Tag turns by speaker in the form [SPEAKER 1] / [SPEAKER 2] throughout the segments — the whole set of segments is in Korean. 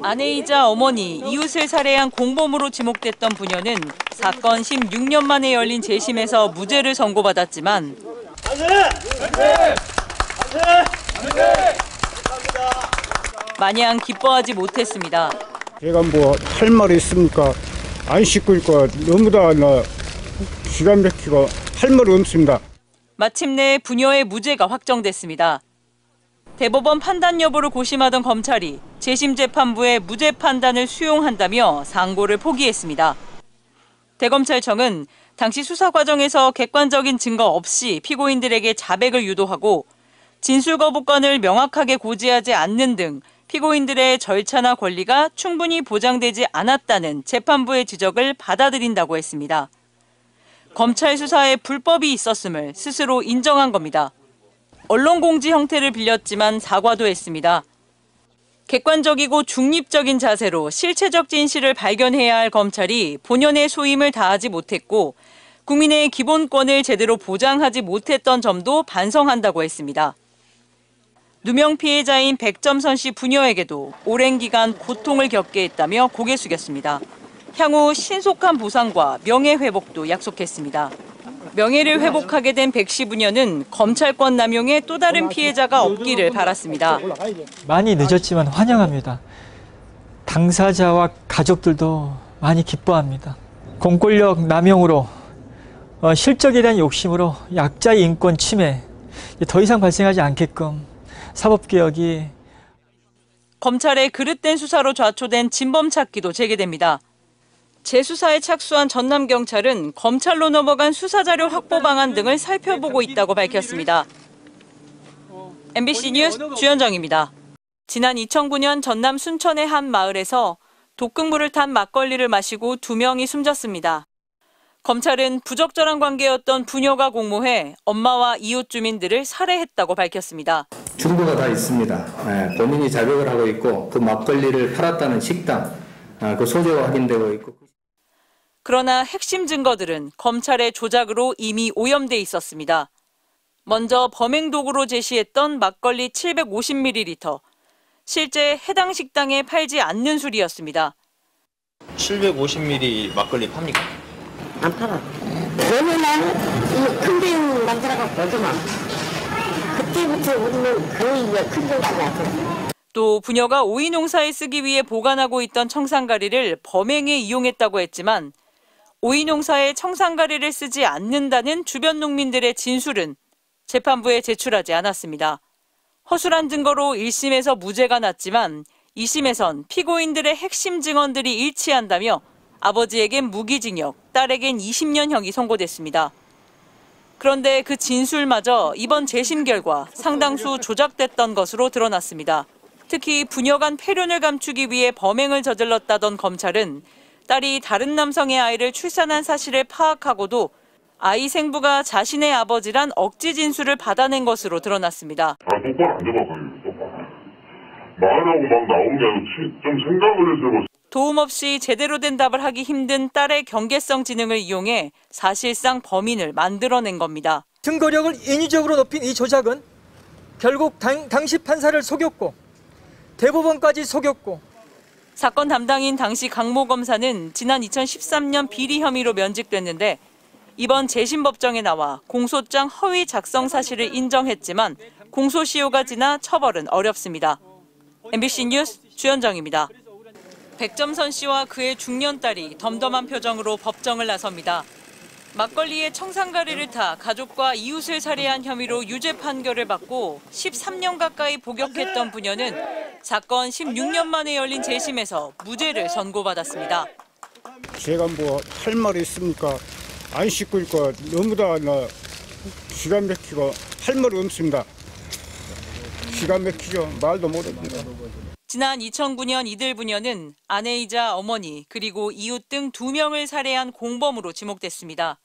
[SPEAKER 1] 아내이자 어머니, 이웃을 살해한 공범으로 지목됐던 부녀는 사건 16년 만에 열린 재심에서 무죄를 선고받았지만 마냥 기뻐하지 못했습니다.
[SPEAKER 2] 제가 뭐 할 말이 있습니까? 안 씻으니까 너무 다 기가 막히고 할 말이 없습니다.
[SPEAKER 1] 마침내 부녀의 무죄가 확정됐습니다. 대법원 판단 여부를 고심하던 검찰이 재심 재판부의 무죄 판단을 수용한다며 상고를 포기했습니다. 대검찰청은 당시 수사 과정에서 객관적인 증거 없이 피고인들에게 자백을 유도하고 진술 거부권을 명확하게 고지하지 않는 등 피고인들의 절차나 권리가 충분히 보장되지 않았다는 재판부의 지적을 받아들인다고 했습니다. 검찰 수사에 불법이 있었음을 스스로 인정한 겁니다. 언론 공지 형태를 빌렸지만 사과도 했습니다. 객관적이고 중립적인 자세로 실체적 진실을 발견해야 할 검찰이 본연의 소임을 다하지 못했고 국민의 기본권을 제대로 보장하지 못했던 점도 반성한다고 했습니다. 누명 피해자인 백점선 씨 부녀에게도 오랜 기간 고통을 겪게 했다며 고개 숙였습니다. 향후 신속한 보상과 명예회복도 약속했습니다. 명예를 회복하게 된 백 씨 부녀는 검찰권 남용의 또 다른 피해자가 없기를 바랐습니다.
[SPEAKER 3] 많이 늦었지만 환영합니다. 당사자와 가족들도 많이 기뻐합니다. 공권력 남용으로 실적에 대한 욕심으로 약자의 인권 침해 더 이상 발생하지 않게끔 사법개혁이
[SPEAKER 1] 검찰의 그릇된 수사로 좌초된 진범 찾기도 재개됩니다. 재수사에 착수한 전남경찰은 검찰로 넘어간 수사자료 확보 방안 등을 살펴보고 있다고 밝혔습니다. MBC 뉴스 주현정입니다. 지난 2009년 전남 순천의 한 마을에서 독극물을 탄 막걸리를 마시고 2명이 숨졌습니다. 검찰은 부적절한 관계였던 부녀가 공모해 엄마와 이웃 주민들을 살해했다고 밝혔습니다.
[SPEAKER 4] 증거가 다 있습니다. 본인이 자백을 하고 있고 그 막걸리를 팔았다는 식당, 그 소재가 확인되고 있고.
[SPEAKER 1] 그러나 핵심 증거들은 검찰의 조작으로 이미 오염돼 있었습니다. 먼저 범행 도구로 제시했던 막걸리 750ml. 실제 해당 식당에 팔지 않는 술이었습니다.
[SPEAKER 5] 750ml 막걸리 팝니까?
[SPEAKER 6] 안 팔아. 왜냐면 이 큰 병 만들어갖고 오지마. 그때부터 우리는 거의 큰 병까지 왔어.
[SPEAKER 1] 또 부녀가 오이 농사에 쓰기 위해 보관하고 있던 청산가리를 범행에 이용했다고 했지만 오이 농사에 청산가리를 쓰지 않는다는 주변 농민들의 진술은 재판부에 제출하지 않았습니다. 허술한 증거로 1심에서 무죄가 났지만 2심에선 피고인들의 핵심 증언들이 일치한다며 아버지에겐 무기징역, 딸에겐 20년형이 선고됐습니다. 그런데 그 진술마저 이번 재심 결과 상당수 조작됐던 것으로 드러났습니다. 특히 부녀 간 폐륜을 감추기 위해 범행을 저질렀다던 검찰은 딸이 다른 남성의 아이를 출산한 사실을 파악하고도 아이 생부가 자신의 아버지란 억지 진술을 받아낸 것으로 드러났습니다.
[SPEAKER 7] 똑바로 안 잡아가지고 말하고 막 나온 게 아니고 좀 생각을 해서.
[SPEAKER 1] 도움 없이 제대로 된 답을 하기 힘든 딸의 경계성 지능을 이용해 사실상 범인을 만들어낸 겁니다.
[SPEAKER 3] 증거력을 인위적으로 높인 이 조작은 결국 당시 판사를 속였고 대법원까지 속였고
[SPEAKER 1] 사건 담당인 당시 강모 검사는 지난 2013년 비리 혐의로 면직됐는데 이번 재심 법정에 나와 공소장 허위 작성 사실을 인정했지만 공소시효가 지나 처벌은 어렵습니다. MBC 뉴스 주현정입니다. 백점선 씨와 그의 중년 딸이 덤덤한 표정으로 법정을 나섭니다. 막걸리에 청산가리를 타 가족과 이웃을 살해한 혐의로 유죄 판결을 받고 13년 가까이 복역했던 부녀는 사건 16년 만에 열린 재심에서 무죄를 선고받았습니다.
[SPEAKER 2] 제가 뭐 할 말이 있습니까? 안 씻으니까 너무 다 기가 막히고 할 말이 없습니다. 기가 막히죠. 말도 못합니다.
[SPEAKER 1] 지난 2009년 이들 부녀는 아내이자 어머니 그리고 이웃 등 2명을 살해한 공범으로 지목됐습니다.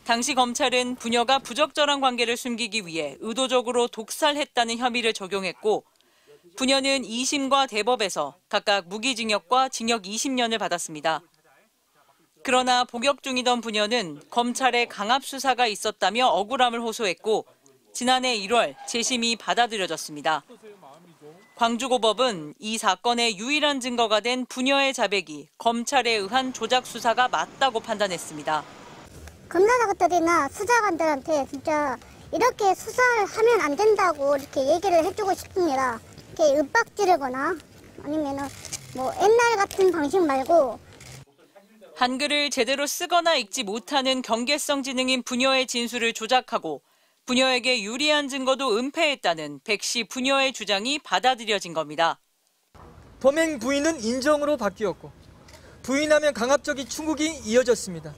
[SPEAKER 1] 당시 검찰은 부녀가 부적절한 관계를 숨기기 위해 의도적으로 독살했다는 혐의를 적용했고 부녀는 2심과 대법에서 각각 무기징역과 징역 20년을 받았습니다. 그러나 복역 중이던 부녀는 검찰의 강압 수사가 있었다며 억울함을 호소했고 지난해 1월 재심이 받아들여졌습니다. 광주고법은 이 사건의 유일한 증거가 된 부녀의 자백이 검찰에 의한 조작 수사가 맞다고 판단했습니다.
[SPEAKER 5] 검사들이나 수사관들한테 진짜 이렇게 수사를 하면 안 된다고 이렇게 얘기를 해주고 싶습니다. 이렇게 윽박지르거나 아니면은 뭐 옛날 같은 방식 말고
[SPEAKER 1] 한글을 제대로 쓰거나 읽지 못하는 경계성 지능인 부녀의 진술을 조작하고 부녀에게 유리한 증거도 은폐했다는 백 씨 부녀의 주장이 받아들여진 겁니다.
[SPEAKER 3] 범행 부인은 인정으로 바뀌었고 부인하면 강압적인 추궁이 이어졌습니다.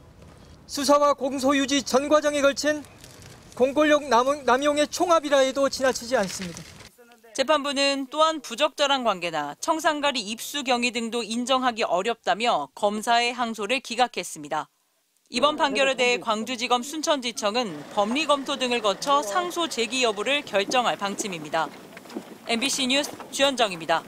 [SPEAKER 3] 수사와 공소유지 전 과정에 걸친 공권력 남용의 총합이라 해도 지나치지 않습니다.
[SPEAKER 1] 재판부는 또한 부적절한 관계나 청산가리 입수 경위 등도 인정하기 어렵다며 검사의 항소를 기각했습니다. 이번 판결에 대해 광주지검 순천지청은 법리 검토 등을 거쳐 상소 제기 여부를 결정할 방침입니다. MBC 뉴스 주현정입니다.